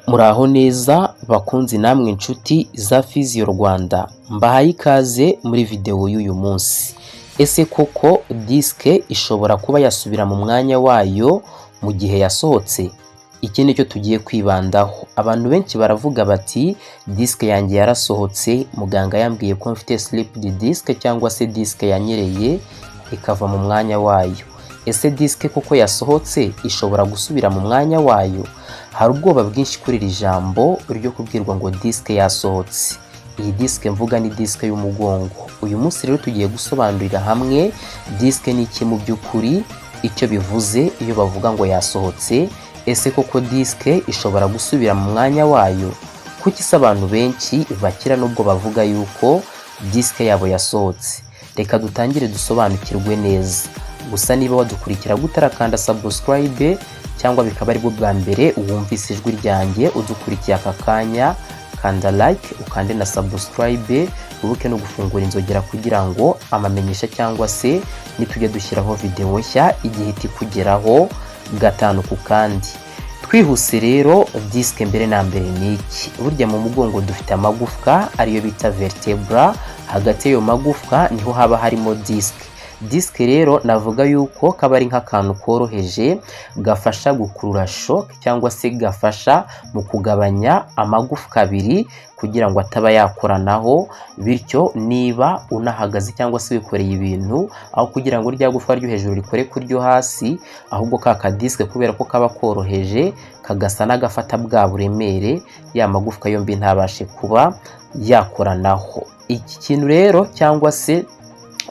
Muraho neza bakunzi namwe inshuti za Physio Rwanda, mbahaye ikaze muri video y'uyu munsi. Ese koko disque ishobora kuba yasubira mu mwanya wayo mu gihe yasohotse? Iki nicyo tugiye kwibandaho. Abantu benshi baravuga bati disque yanjye yarasohotse, muganga yambwiye ko mfite slipped disc cyangwa se disque yanyereye ikava mu mwanya wayo. Ese disque koko yasohotse ishobora gusubira mu mwanya wayo? Hari ubwoba bwinshi kuri iri jambo ryo kubwirwa ngo disque yasohotse. Iyi disque mvuga ni disque y'umugongo. Uyu munsi rero tugiye gusobanurira hamwe disque ni iki mu by'ukuri, icyo bivuze iyo bavuga ngo yasohotse. Ese koko disque ishobora gusubira mu mwanya wayo? Kuki se abantu benshi bakira nubwo bavuga yuko disque yabo yasohotse? Reka dutangire dusobanukirwe neza. Gusa niba wadukurikira gutarakanda subscribe cyangwa bikaba ari bwo bwa mbere wumvise ijwi ryanjye udukurikiye aka kanya, kanda like ukande na subscribe, ubuke no gufungura inzogera kugira ngo amamenyesha cyangwa se nitujya dushyiraho video nshya igihe itikugeraho gatanu ku kandi. Twihuse rero, disque mbere na mbere ni iki? Burya mu mugongo dufite amagufwa ariyo bita vertebra, hagati y'ayo magufwa niho haba harimo disque. Disque rero navuga yuko kaba ari nk'akantu koroheje gafasha gukurura shock cyangwa se gafasha mu kugabanya amagufwa abiri kugira ngo ataba yakoranaho, bityo niba unahagaze cyangwa se wikoreye ibintu, aho kugira ngo rya gufwa ryo hejuru rikore kuryo hasi, ahubwo ka disque kubera ko kaba koroheje kagasa n'agafata bwa buremere, ya magufwa yombi ntabashe kuba yakoranaho. Iki kintu rero cyangwa se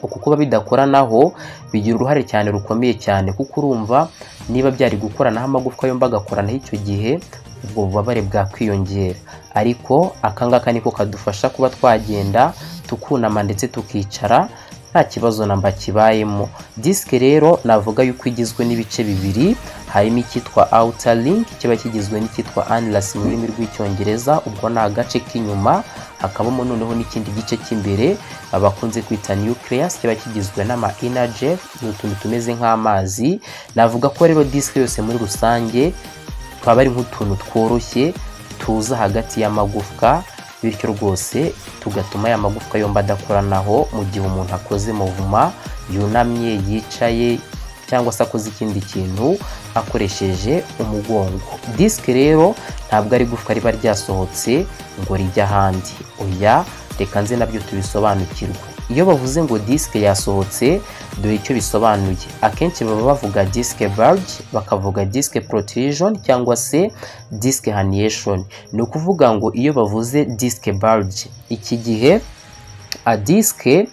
uku kuba bidakoranaho bigira uruhare cyane rukomeye cyane, kuko urumva niba byari gukoranaho amagufwa yombi agakoranaho, icyo gihe ubwo bubabare bwakwiyongera. Ariko akangaka niko kadufasha kuba twagenda tukunama ndetse tukicara nta kibazo namba kibayemo. Disque rero navuga yuko igizwe n'ibice bibiri, harimo icyitwa outer link kiba kigizwe n'icyitwa annulus mu rurimi rw'icyongereza, ubwo ni agace k'inyuma, hakabamo noneho n'ikindi gice cy'imbere abakunze kwita nucleus kiba kigizwe n'ama inner jet, n'utuntu tumeze nk'amazi. Navuga ko rero disque yose muri rusange twaba ari nk'utuntu tworoshye tuza hagati y'amagufwa, bityo rwose tugatuma aya magufwa yombi adakoranaho mu gihe umuntu akoze movement, yunamye, yicaye cyangwa se akoze ikindi kintu akoresheje umugongo. Disque rero ntabwo ari gufwa riba ryasohotse ngo rijya ahandi, oya, reka nze nabyo tubisobanukirwe. Iyo bavuze ngo disque yasohotse, dore icyo bisobanuye. Akenshi baba bavuga disque bulge, bakavuga disque protrusion cyangwa se disque herniation. Ni ukuvuga ngo iyo bavuze disque bulge, iki gihe disque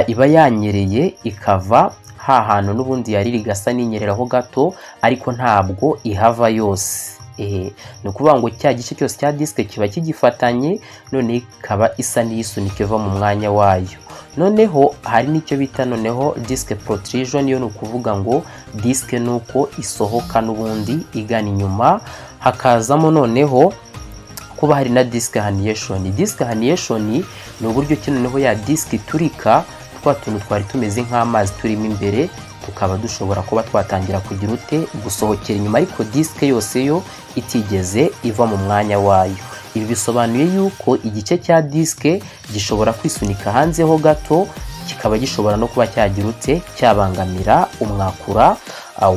iba yanyereye ikava hantu n'ubundi yari rigasa n'inyereraho gato, ariko ntabwo ihava yose. Ni ukuvuga ngo cya gice cyose cya disque kiba kigifatanye, none ikaba isa n'iyisunika iva mu mwanya wayo. Noneho hari n'icyo bita noneho disque protrusion, yo ni ukuvuga ngo disque nuko isohoka n'ubundi igana inyuma, hakazamo noneho kuba hari na disque herniation. Disque herniation ni uburyo ki noneho ya disque iturika, twa tuntu twari tumeze nk'amazi turimo imbere tukaba dushobora kuba twatangira kugira ute gusohokera inyuma, ariko disque yose yo itigeze iva mu mwanya wayo. Ibi bisobanuye yuko igice cya disque gishobora kwisunika hanzeho gato, kikaba gishobora no kuba cyagira ute cyabangamira umwakura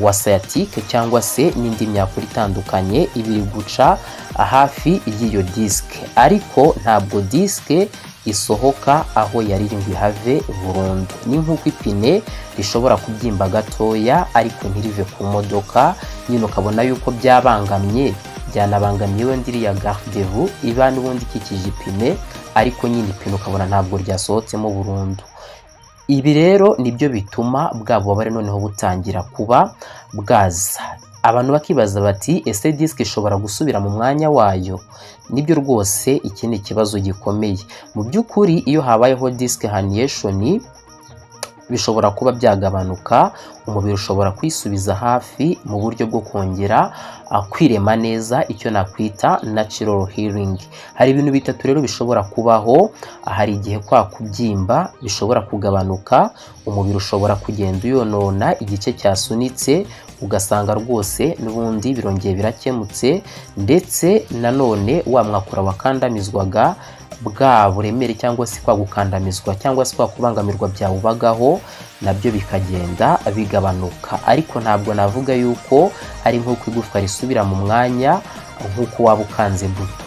wa sciatique cyangwa se n'indi myakura itandukanye ibiri guca hafi y'iyo disque. Ariko ntabwo disque isohoka aho yari iri ngo ihave burundu. Ni nk'uko ipine rishobora kubyimba gatoya ariko ntirive ku modoka, nyine ukabona yuko byanabangamiye wenda iriya garde-vous iba n'ubundi ikikije ipine, ariko nyine ipine ukabona ntabwo ryasohotsemo burundu. Ibi rero nibyo bituma bwa bubabare noneho butangira kuba bwaza. Abantu bakibaza bati ese disque ishobora gusubira mu mwanya wayo? Nibyo rwose, iki ni ikibazo gikomeye. Mu by'ukuri iyo habayeho disque herniation bishobora kuba byagabanuka, umubiri ushobora kwisubiza hafi mu buryo bwo kongera kwirema neza, icyo nakwita natural healing. Hari ibintu bitatu rero bishobora kubaho. Hari igihe kwa kubyimba bishobora kugabanuka, umubiri ushobora kugenda uyonona igice cyasunitse, ugasanga rwose n'ubundi birongeye birakemutse, ndetse nanone wa mwakura wakandamizwaga bwa buremere cyangwa se kwa gukandamizwa cyangwa se kwa kubangamirwa byawubagaho nabyo bikagenda bigabanuka. Ariko ntabwo navuga yuko ari nk'uko igufwa risubira mu mwanya nk'uko waba ukanze buto.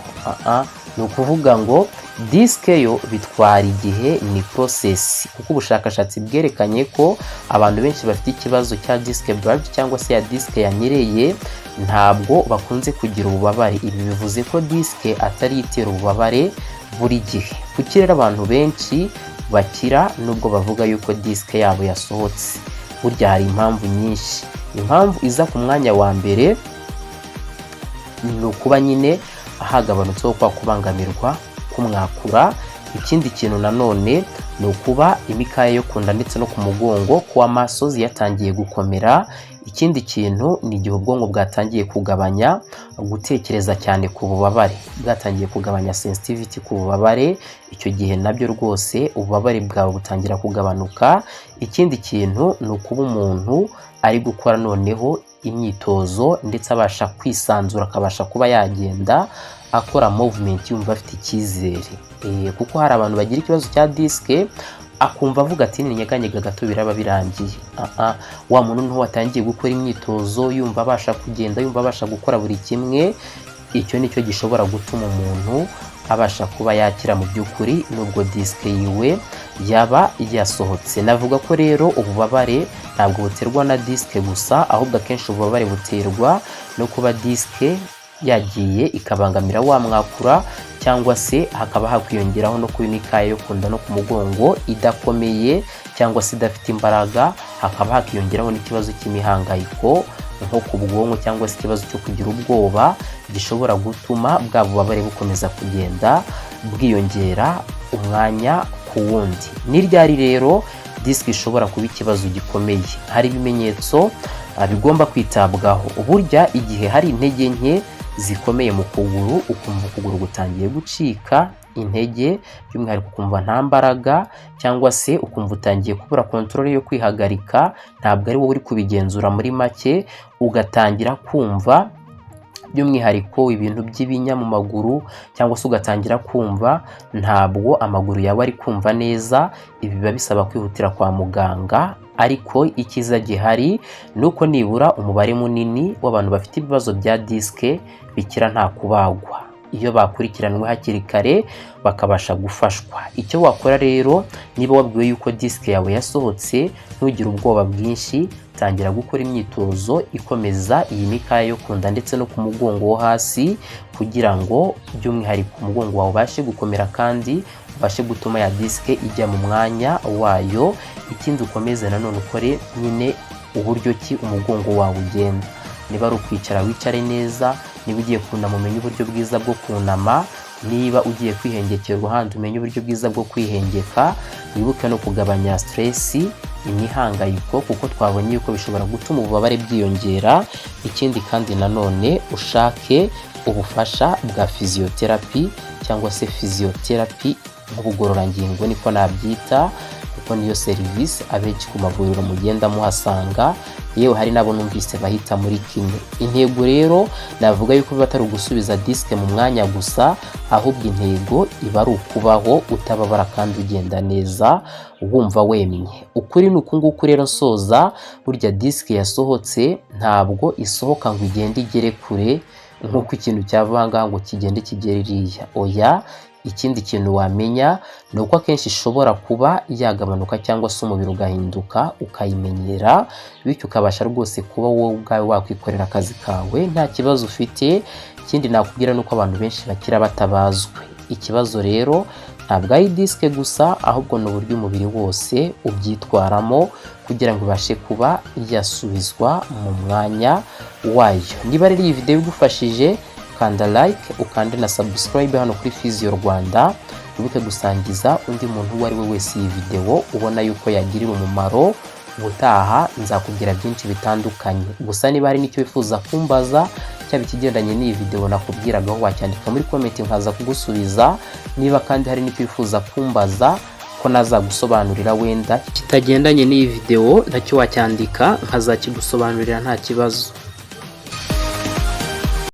Ni ukuvuga ngo disike yo bitwara igihe, ni process, kuko ubushakashatsi bwerekanye ko abantu benshi bafite ikibazo cya disike bulge cyangwa se ya disike yanyereye ntabwo bakunze kugira ububabare. Ibi bivuze ko disike atari itera ububabare buri gihe. Kuki rero abantu benshi bakira nubwo bavuga yuko disike yabo yasohotse? Burya hari impamvu nyinshi. Impamvu iza ku mwanya wa mbere ni ukuba nyine hagabanutseho kwa kubangamirwa kumwakura. Ikindi kintu nanone ni ukuba imikaya yo kunda ndetse no ku mugongo kuwa masozi yatangiye gukomera. Ikindi kintu ni igihe ubwonko bwatangiye kugabanya gutekereza cyane ku bubabare, bwatangiye kugabanya sensitivity ku bubabare. Icyo gihe nabyo rwose ububabare bwawe butangira kugabanuka. Ikindi kintu ni ukuba umuntu ari gukora noneho imyitozo ndetse abasha kwisanzura, akabasha kuba yagenda akora movement yumva afite icyizere. Kuko hari abantu bagira ikibazo cya disike akumva avuga ati ninyeganyega gato biraba birangiye. Wa muntu nto watangiye gukora imyitozo yumva abasha kugenda, yumva abasha gukora buri kimwe, icyo nicyo gishobora gutuma umuntu abasha kuba yakira mu by'ukuri nubwo disike yiwe yaba yasohotse. Navuga ko rero ububabare ntabwo buterwa na disike gusa, ahubwo akenshi ububabare buterwa no kuba disike yagiye ikabangamira wa mwakura, cyangwa se hakaba hakwiyongeraho no kuba imikaya yo kunda no ku mugongo idakomeye cyangwa se idafite imbaraga. Hakaba hakiyongeraho n'ikibazo cy'imihangayiko nko ku bwonko cyangwa se ikibazo cyo kugira ubwoba, gishobora gutuma bwa bubabare bukomeza kugenda bwiyongera umwanya ku wundi. Ni ryari rero disike ishobora kuba ikibazo gikomeye? Hari ibimenyetso bigomba kwitabwaho. Burya igihe hari intege nke zikomeye mu kuguru, ukumva ukuguru gutangiye gucika intege, by'umwihariko ukumva nta mbaraga, cyangwa se ukumva utangiye kubura kontrole yo kwihagarika, ntabwo ari wowe uri kubigenzura, muri make ugatangira kumva by'umwihariko ibintu by'ibinya mu maguru, cyangwa se ugatangira kumva ntabwo amaguru yawe ari kumva neza. Ibi biba bisaba kwihutira kwa muganga. Ariko ikiza gihari ni uko nibura umubare munini w'abantu bafite ibibazo bya disike bikira nta kubagwa, iyo bakurikiranwe hakiri kare bakabasha gufashwa. Icyo wakora rero, niba wabwiwe yuko disike yawe yasohotse, ntugire ubwoba bwinshi, tangira gukora imyitozo ikomeza iyi mikaya yo kunda ndetse no ku mugongo wo hasi, kugira ngo by'umwihariko umugongo wawe ubashe gukomera kandi ubashe gutuma ya disike ijya mu mwanya wayo. Ikindi ukomeze nanone ukore nyine uburyo ki umugongo wawe ugenda. Niba ari ukwicara wicare neza, niba ugiye kunama umenye uburyo bwiza bwo kunama, niba ugiye kwihengekera uruhande umenye uburyo bwiza bwo kwihengeka. Wibuke no kugabanya stress, imihangayiko, kuko twabonye yuko bishobora gutuma ububabare bwiyongera. Ikindi kandi nanone ushake ubufasha bwa physiotherapy cyangwa se physiotherapy nk'ubugororangingo niko nabyita, kuko niyo serivisi abenshi ku mavuriro mugenda muhasanga. Yewe hari nabo numvise bahita muri kimwe. Intego rero navuga yuko biba atari ugusubiza disike mu mwanya gusa, ahubwo intego iba ari ukubaho utababara kandi ugenda neza wumva wemye. Ukuri ni uku nguku rero nsoza. Burya disike yasohotse ntabwo isohoka ngo igende igere kure nk'uko ikintu cyavanga ngo kigende kigere iriya, oya. Ikindi kintu wamenya ni uko akenshi ishobora kuba yagabanuka cyangwa se umubiri ugahinduka ukayimenyera, bityo ukabasha rwose kuba wowe ubwawe wakwikorera akazi kawe nta kibazo ufite. Ikindi nakubwira ni uko abantu benshi bakira batabazwe. Ikibazo rero ntabwo ari disike gusa, ahubwo ni uburyo umubiri wose ubyitwaramo kugira ngo ibashe kuba yasubizwa mu mwanya wayo. Niba rero iyi video igufashije, kanda like, ukande na subscribe hano kuri Physio Rwanda. Wibuke gusangiza undi muntu uwo ari we wese iyi video ubona yuko yagirira umumaro. Ubutaha nzakubwira byinshi bitandukanye. Gusa niba hari n'icyo wifuza kumbaza cyaba ikigendanye n'iyi video nakubwiragaho, wacyandika muri comment nkaza kugusubiza. Niba kandi hari n'icyo wifuza kumbaza ko nazagusobanurira wenda kitagendanye n'iyi video nacyo wacyandika nkazakigusobanurira nta kibazo.